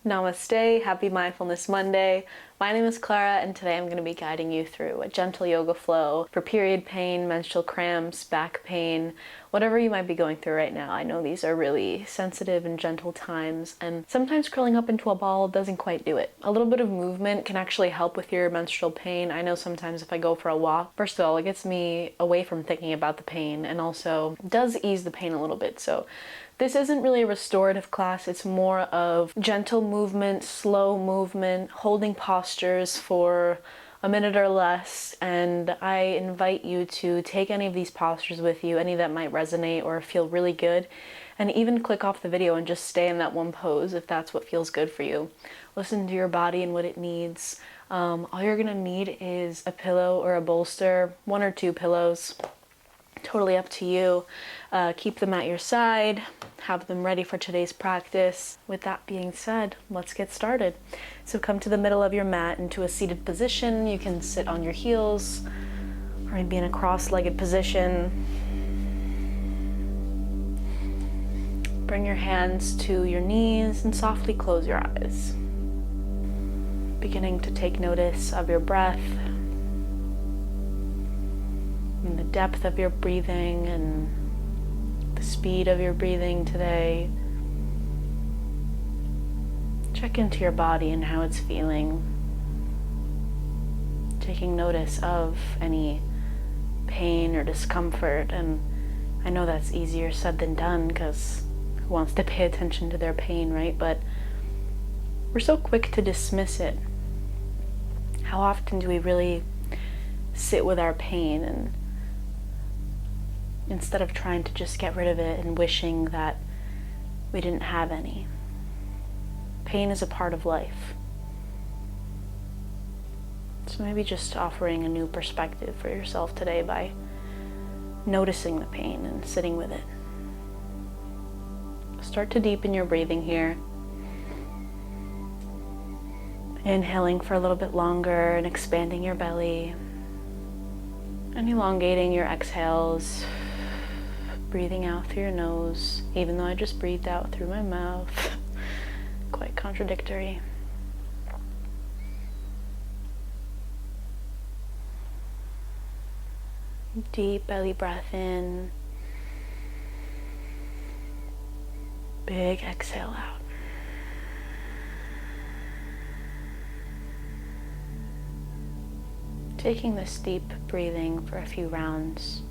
Namaste, happy Mindfulness Monday. My name is Clara and today I'm going to be guiding you through a gentle yoga flow for period pain, menstrual cramps, back pain, whatever you might be going through right now. I know these are really sensitive and gentle times, and sometimes curling up into a ball doesn't quite do it. A little bit of movement can actually help with your menstrual pain. I know sometimes if I go for a walk, first of all, it gets me away from thinking about the pain and also does ease the pain a little bit. So this isn't really a restorative class, it's more of gentle movement, slow movement, holding postures for a minute or less, and I invite you to take any of these postures with you, any that might resonate or feel really good, and even click off the video and just stay in that one pose if that's what feels good for you. Listen to your body and what it needs. All you're gonna need is a pillow or a bolster, 1 or 2 pillows. Totally up to you. Keep them at your side, have them ready for today's practice. With that being said, let's get started. So come to the middle of your mat into a seated position. You can sit on your heels or maybe in a cross-legged position. Bring your hands to your knees and softly close your eyes. Beginning to take notice of your breath, and the depth of your breathing and the speed of your breathing today. Check into your body and how it's feeling. Taking notice of any pain or discomfort, and I know that's easier said than done because who wants to pay attention to their pain, right? But we're so quick to dismiss it. How often do we really sit with our pain and instead of trying to just get rid of it and wishing that we didn't have any? Pain is a part of life. So maybe just offering a new perspective for yourself today by noticing the pain and sitting with it. Start to deepen your breathing here. Inhaling for a little bit longer and expanding your belly. And elongating your exhales. Breathing out through your nose, even though I just breathed out through my mouth. Quite contradictory. Deep belly breath in. Big exhale out. Taking this deep breathing for a few rounds.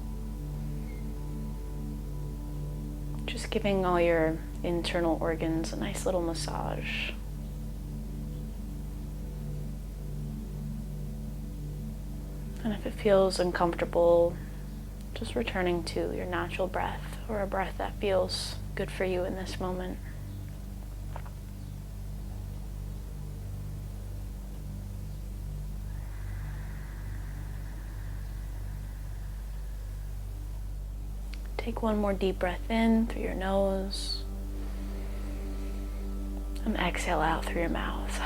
Just giving all your internal organs a nice little massage. And if it feels uncomfortable, just returning to your natural breath or a breath that feels good for you in this moment. Take one more deep breath in through your nose and exhale out through your mouth.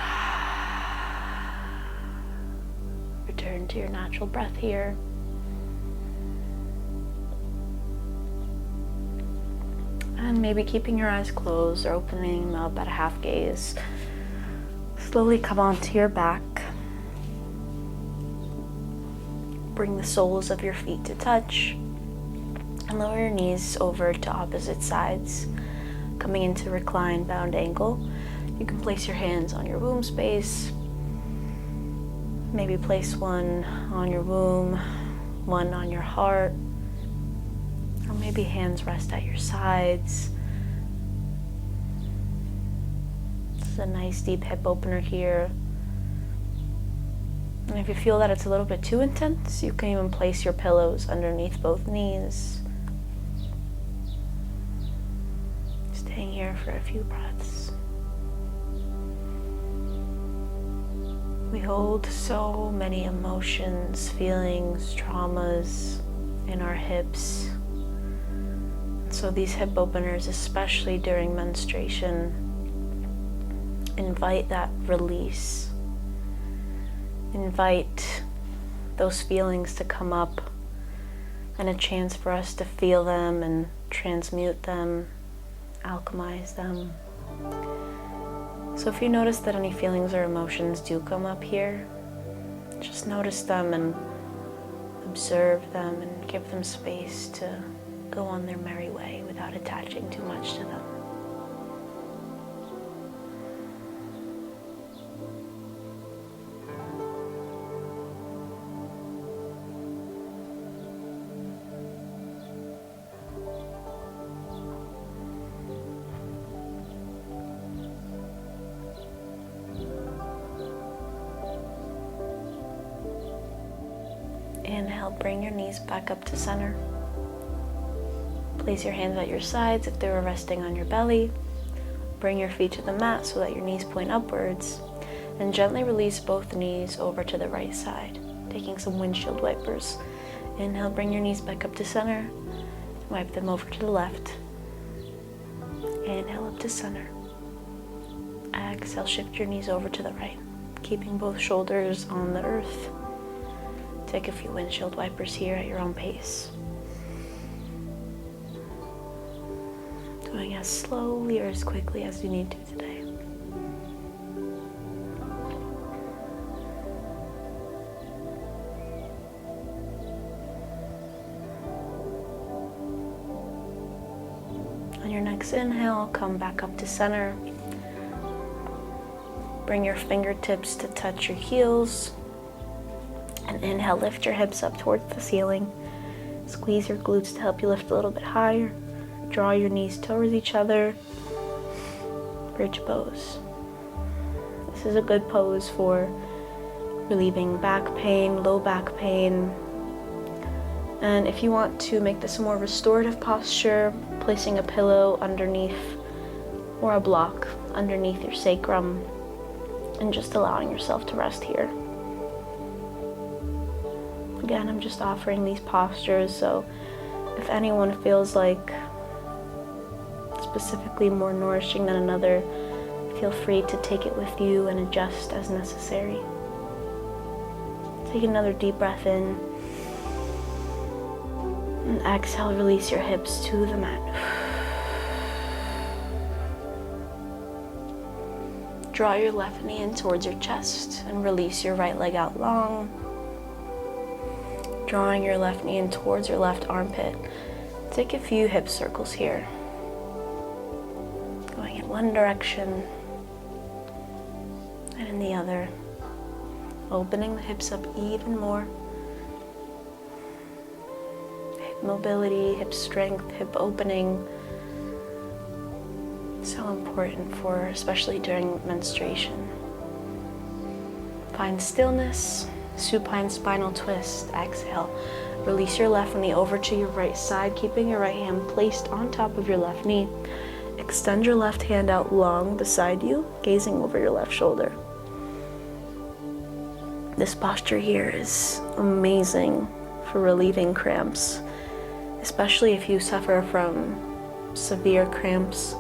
Return to your natural breath here. And maybe keeping your eyes closed or opening them up at a half gaze. Slowly come onto your back. Bring the soles of your feet to touch. And lower your knees over to opposite sides, coming into reclined bound angle. You can place your hands on your womb space. Maybe place one on your womb, one on your heart, or maybe hands rest at your sides. This is a nice deep hip opener here. And if you feel that it's a little bit too intense, you can even place your pillows underneath both knees. Staying here for a few breaths. We hold so many emotions, feelings, traumas in our hips. So these hip openers, especially during menstruation, invite that release. Invite those feelings to come up and a chance for us to feel them and transmute them, alchemize them. So if you notice that any feelings or emotions do come up here, just notice them and observe them and give them space to go on their merry way without attaching too much to them. Inhale, bring your knees back up to center. Place your hands at your sides if they were resting on your belly. Bring your feet to the mat so that your knees point upwards. And gently release both knees over to the right side, taking some windshield wipers. Inhale, bring your knees back up to center. Wipe them over to the left. Inhale, up to center. Exhale, shift your knees over to the right, keeping both shoulders on the earth. Take a few windshield wipers here at your own pace. Doing as slowly or as quickly as you need to today. On your next inhale, come back up to center. Bring your fingertips to touch your heels. And inhale, lift your hips up towards the ceiling. Squeeze your glutes to help you lift a little bit higher. Draw your knees towards each other. Bridge pose. This is a good pose for relieving back pain, low back pain. And if you want to make this a more restorative posture, placing a pillow underneath or a block underneath your sacrum and just allowing yourself to rest here. Again, I'm just offering these postures, so if anyone feels like specifically more nourishing than another, feel free to take it with you and adjust as necessary. Take another deep breath in. And exhale, release your hips to the mat. Draw your left knee in towards your chest and release your right leg out long. Drawing your left knee in towards your left armpit. Take a few hip circles here. Going in one direction and in the other. Opening the hips up even more. Hip mobility, hip strength, hip opening. So important for, especially during menstruation. Find stillness. Supine spinal twist. Exhale. Release your left knee over to your right side, keeping your right hand placed on top of your left knee. Extend your left hand out long beside you, gazing over your left shoulder. This posture here is amazing for relieving cramps, especially if you suffer from severe cramps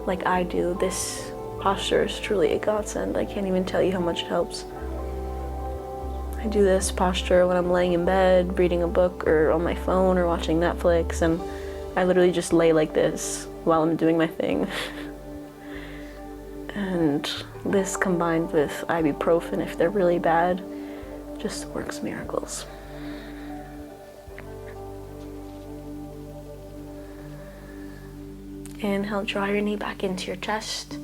like I do. This posture is truly a godsend. I can't even tell you how much it helps. I do this posture when I'm laying in bed, reading a book, or on my phone, or watching Netflix, and I literally just lay like this while I'm doing my thing. And this combined with ibuprofen, if they're really bad, just works miracles. Inhale, draw your knee back into your chest.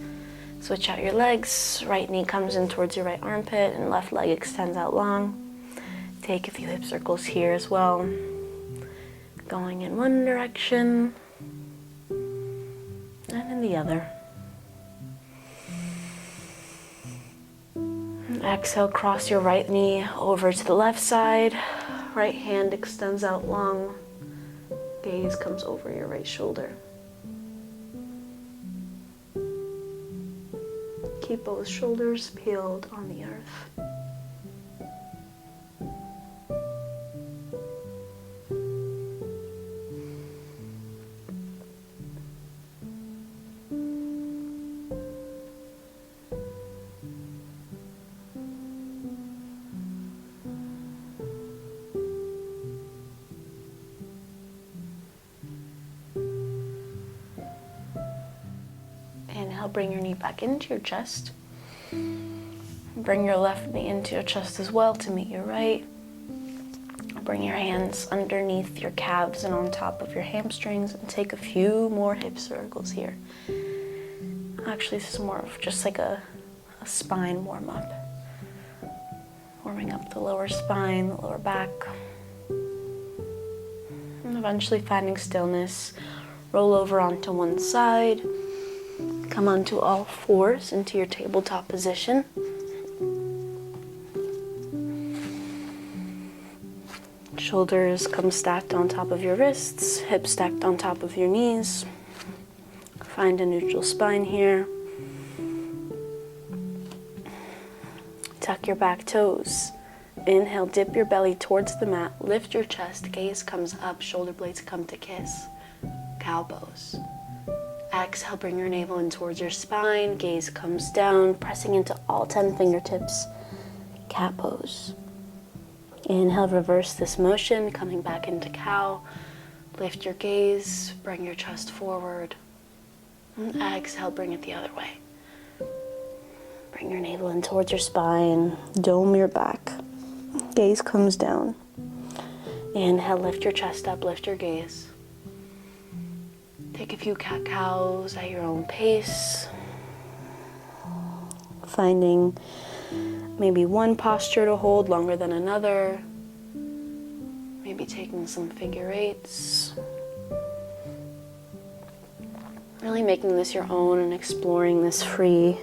Switch out your legs. Right knee comes in towards your right armpit and left leg extends out long. Take a few hip circles here as well. Going in one direction and in the other. Exhale, cross your right knee over to the left side. Right hand extends out long. Gaze comes over your right shoulder. Keep both shoulders peeled on the earth. Inhale, bring your knee back into your chest. Bring your left knee into your chest as well to meet your right. Bring your hands underneath your calves and on top of your hamstrings and take a few more hip circles here. Actually, this is more of just like a spine warm-up. Warming up the lower spine, the lower back. And eventually finding stillness. Roll over onto one side. Come onto all fours into your tabletop position. Shoulders come stacked on top of your wrists, hips stacked on top of your knees. Find a neutral spine here. Tuck your back toes. Inhale, dip your belly towards the mat, lift your chest, gaze comes up, shoulder blades come to kiss. Cow pose. Exhale, bring your navel in towards your spine, gaze comes down, pressing into all 10 fingertips. Cat pose. Inhale, reverse this motion, coming back into cow. Lift your gaze, bring your chest forward. And exhale, bring it the other way. Bring your navel in towards your spine, dome your back. Gaze comes down. Inhale, lift your chest up, lift your gaze. Take a few cat-cows at your own pace. Finding maybe one posture to hold longer than another. Maybe taking some figure eights. Really making this your own and exploring this free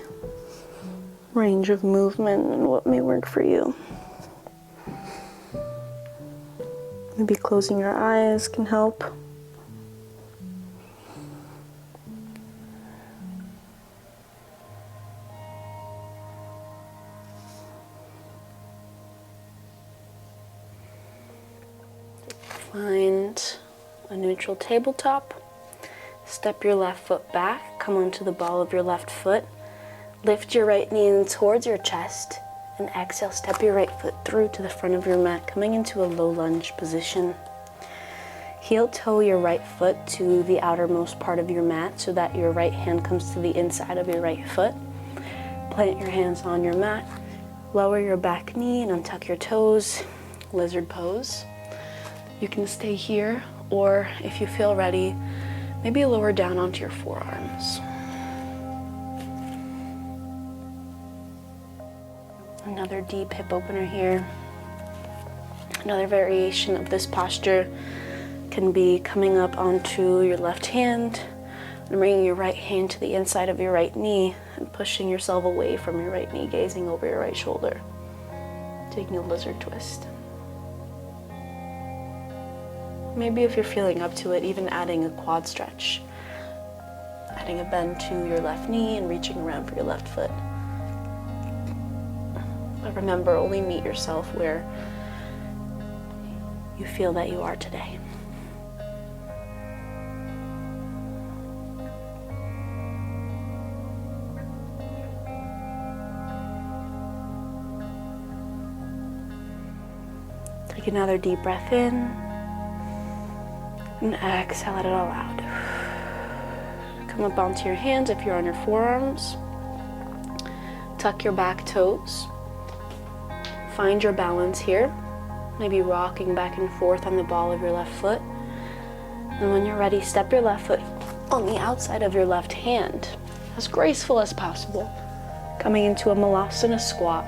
range of movement and what may work for you. Maybe closing your eyes can help. Find a neutral tabletop. Step your left foot back. Come onto the ball of your left foot. Lift your right knee in towards your chest. And exhale, step your right foot through to the front of your mat, coming into a low lunge position. Heel toe your right foot to the outermost part of your mat so that your right hand comes to the inside of your right foot. Plant your hands on your mat. Lower your back knee and untuck your toes. Lizard pose. You can stay here, or if you feel ready, maybe lower down onto your forearms. Another deep hip opener here. Another variation of this posture can be coming up onto your left hand and bringing your right hand to the inside of your right knee and pushing yourself away from your right knee, gazing over your right shoulder. Taking a lizard twist. Maybe if you're feeling up to it, even adding a quad stretch. Adding a bend to your left knee and reaching around for your left foot. But remember, only meet yourself where you feel that you are today. Take another deep breath in. And exhale, let it all out. Come up onto your hands if you're on your forearms. Tuck your back toes. Find your balance here. Maybe rocking back and forth on the ball of your left foot. And when you're ready, step your left foot on the outside of your left hand, as graceful as possible. Coming into a Malasana squat.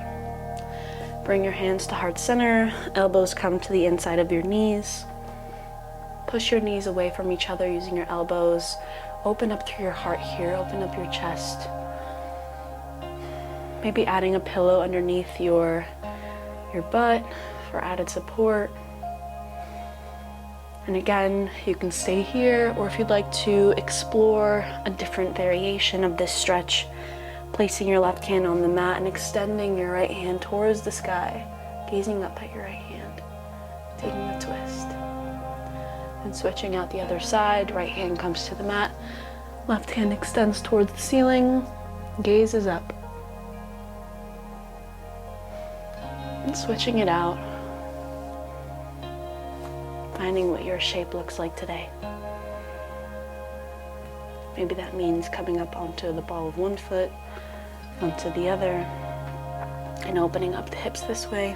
Bring your hands to heart center. Elbows come to the inside of your knees. Push your knees away from each other using your elbows. Open up through your heart here. Open up your chest. Maybe adding a pillow underneath your butt for added support. And again, you can stay here, or if you'd like to explore a different variation of this stretch, placing your left hand on the mat and extending your right hand towards the sky, gazing up at your right hand, taking a twist. And switching out the other side, right hand comes to the mat, left hand extends towards the ceiling, gaze is up. And switching it out, finding what your shape looks like today. Maybe that means coming up onto the ball of one foot, onto the other, and opening up the hips this way.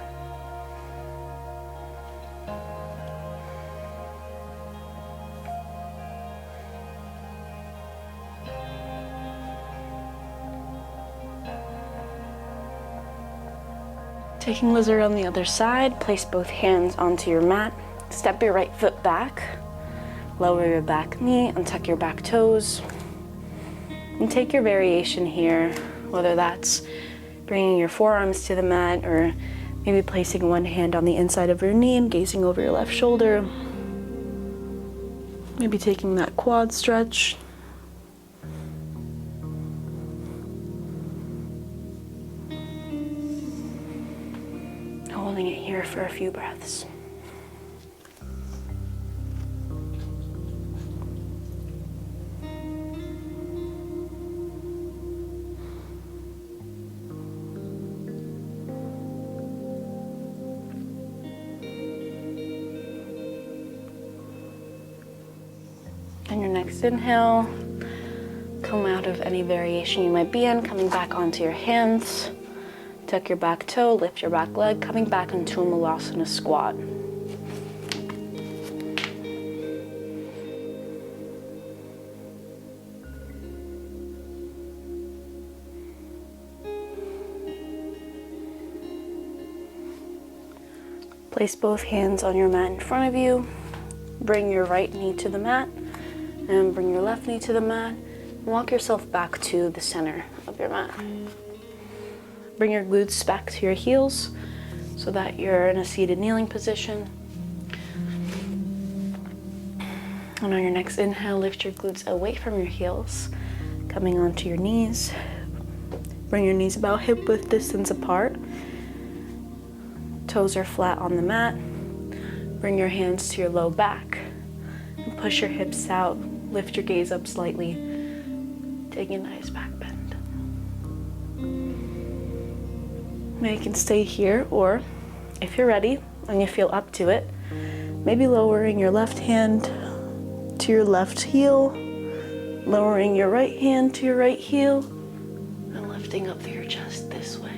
Taking lizard on the other side, place both hands onto your mat. Step your right foot back. Lower your back knee, untuck your back toes. And take your variation here, whether that's bringing your forearms to the mat or maybe placing one hand on the inside of your knee and gazing over your left shoulder. Maybe taking that quad stretch. Holding it here for a few breaths. On your next inhale, come out of any variation you might be in, coming back onto your hands. Tuck your back toe, lift your back leg, coming back into a Malasana squat. Place both hands on your mat in front of you. Bring your right knee to the mat and bring your left knee to the mat. Walk yourself back to the center of your mat. Bring your glutes back to your heels so that you're in a seated kneeling position. And on your next inhale, lift your glutes away from your heels, coming onto your knees. Bring your knees about hip width distance apart. Toes are flat on the mat. Bring your hands to your low back and push your hips out. Lift your gaze up slightly, taking a nice back bend. Now you can stay here, or if you're ready and you feel up to it, maybe lowering your left hand to your left heel, lowering your right hand to your right heel, and lifting up through your chest this way.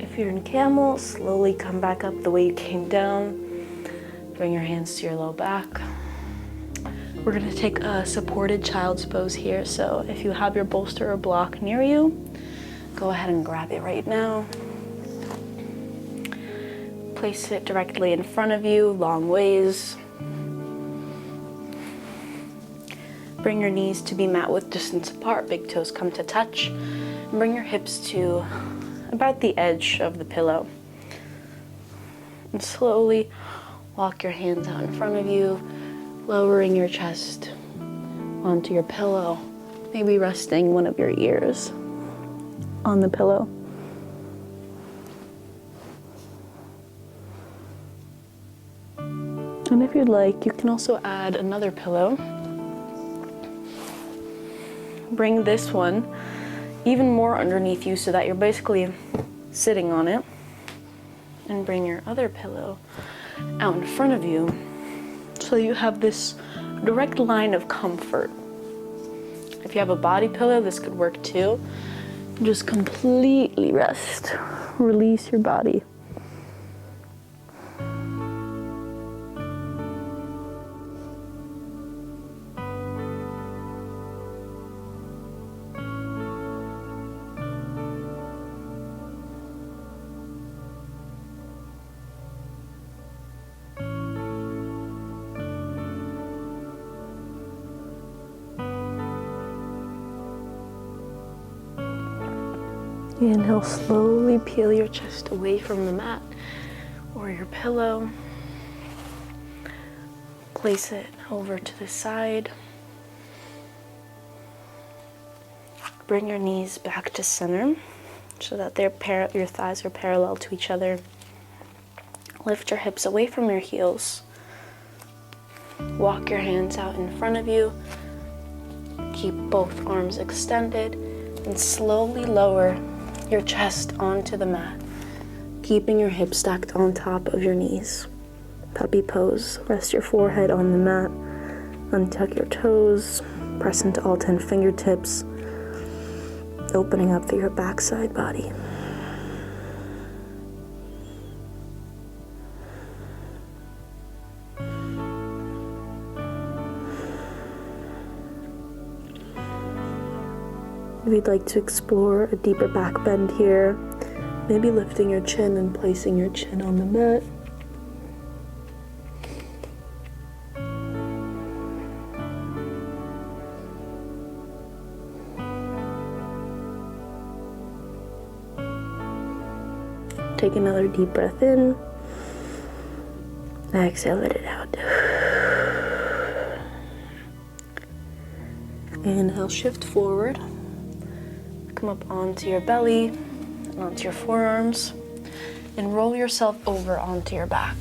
If you're in camel, slowly come back up the way you came down. Bring your hands to your low back. We're going to take a supported child's pose here. So if you have your bolster or block near you, go ahead and grab it right now. Place it directly in front of you, long ways. Bring your knees to be mat width distance apart, big toes come to touch. And bring your hips to about the edge of the pillow. And slowly walk your hands out in front of you, lowering your chest onto your pillow, maybe resting one of your ears on the pillow. And if you'd like, you can also add another pillow. Bring this one even more underneath you so that you're basically sitting on it. And bring your other pillow out in front of you so you have this direct line of comfort. If you have a body pillow, this could work too. Just completely rest. Release your body. Inhale, slowly peel your chest away from the mat or your pillow. Place it over to the side. Bring your knees back to center so that your thighs are parallel to each other. Lift your hips away from your heels. Walk your hands out in front of you. Keep both arms extended and slowly lower your chest onto the mat, keeping your hips stacked on top of your knees. Puppy pose. Rest your forehead on the mat. Untuck your toes. Press into all 10 fingertips, opening up through your backside body. If you'd like to explore a deeper back bend here, maybe lifting your chin and placing your chin on the mat. Take another deep breath in. Exhale, let it out. Inhale, shift forward. Come up onto your belly and onto your forearms and roll yourself over onto your back.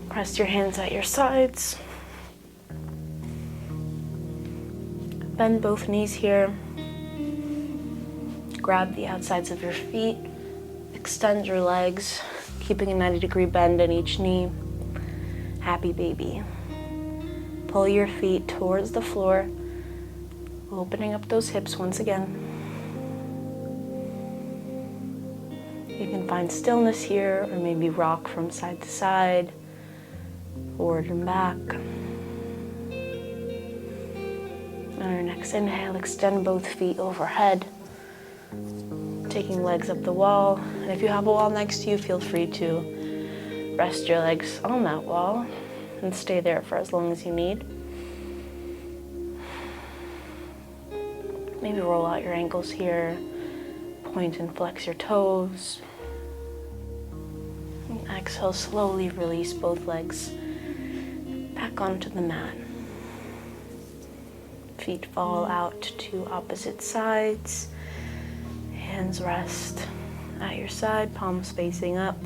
Press your hands at your sides. Bend both knees here. Grab the outsides of your feet. Extend your legs, keeping a 90-degree bend in each knee. Happy baby. Pull your feet towards the floor, opening up those hips once again. You can find stillness here, or maybe rock from side to side, forward and back. On our next inhale, extend both feet overhead, taking legs up the wall. And if you have a wall next to you, feel free to rest your legs on that wall and stay there for as long as you need. Maybe roll out your ankles here, point and flex your toes. And exhale, slowly release both legs back onto the mat. Feet fall out to opposite sides. Hands rest at your side, palms facing up.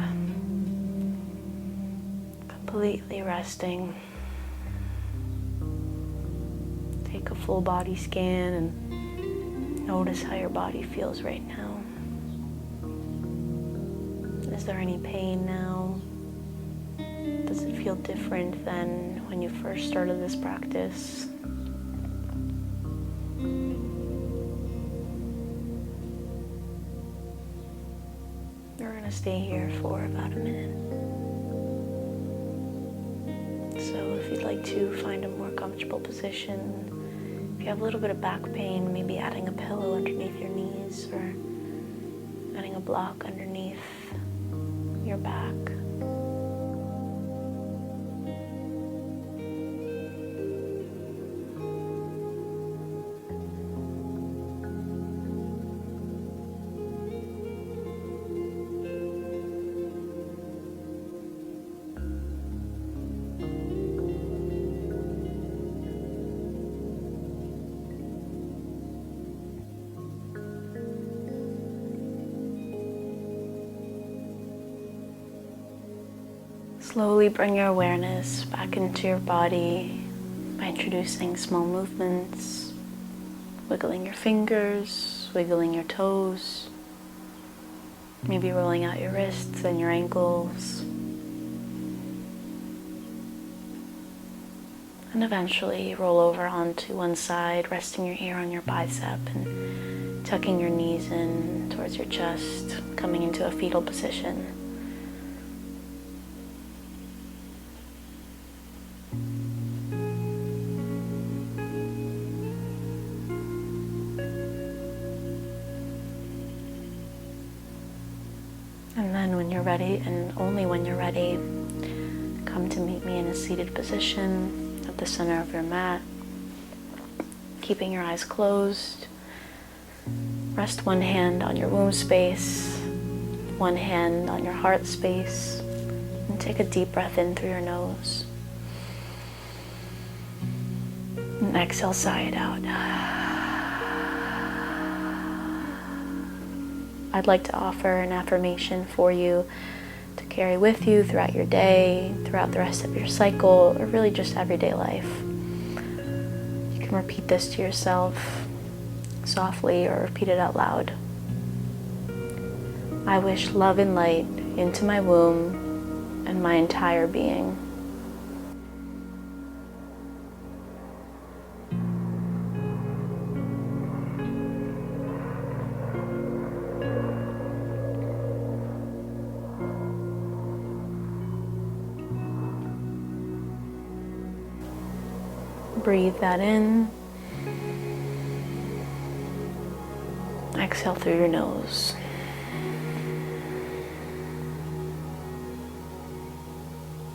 Completely resting. Take a full body scan and notice how your body feels right now. Is there any pain now? Does it feel different than when you first started this practice? We're going to stay here for about a minute. So if you'd like to find a more comfortable position, if you have a little bit of back pain, maybe adding a pillow underneath your knees or adding a block underneath your back. Slowly bring your awareness back into your body by introducing small movements, wiggling your fingers, wiggling your toes, maybe rolling out your wrists and your ankles. And eventually roll over onto one side, resting your ear on your bicep and tucking your knees in towards your chest, coming into a fetal position. And then when you're ready, and only when you're ready, come to meet me in a seated position at the center of your mat, keeping your eyes closed. Rest one hand on your womb space, one hand on your heart space, and take a deep breath in through your nose. And exhale, sigh it out. I'd like to offer an affirmation for you to carry with you throughout your day, throughout the rest of your cycle, or really just everyday life. You can repeat this to yourself softly or repeat it out loud. I wish love and light into my womb and my entire being. Breathe that in. Exhale through your nose.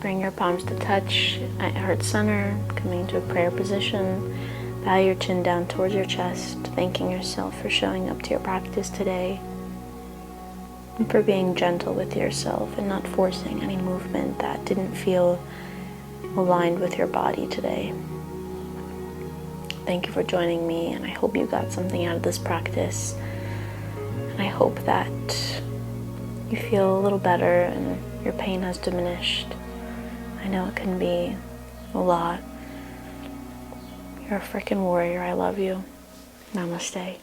Bring your palms to touch at heart center, coming to a prayer position. Bow your chin down towards your chest, thanking yourself for showing up to your practice today and for being gentle with yourself and not forcing any movement that didn't feel aligned with your body today. Thank you for joining me, and I hope you got something out of this practice. And I hope that you feel a little better and your pain has diminished. I know it can be a lot. You're a freaking warrior. I love you. Namaste.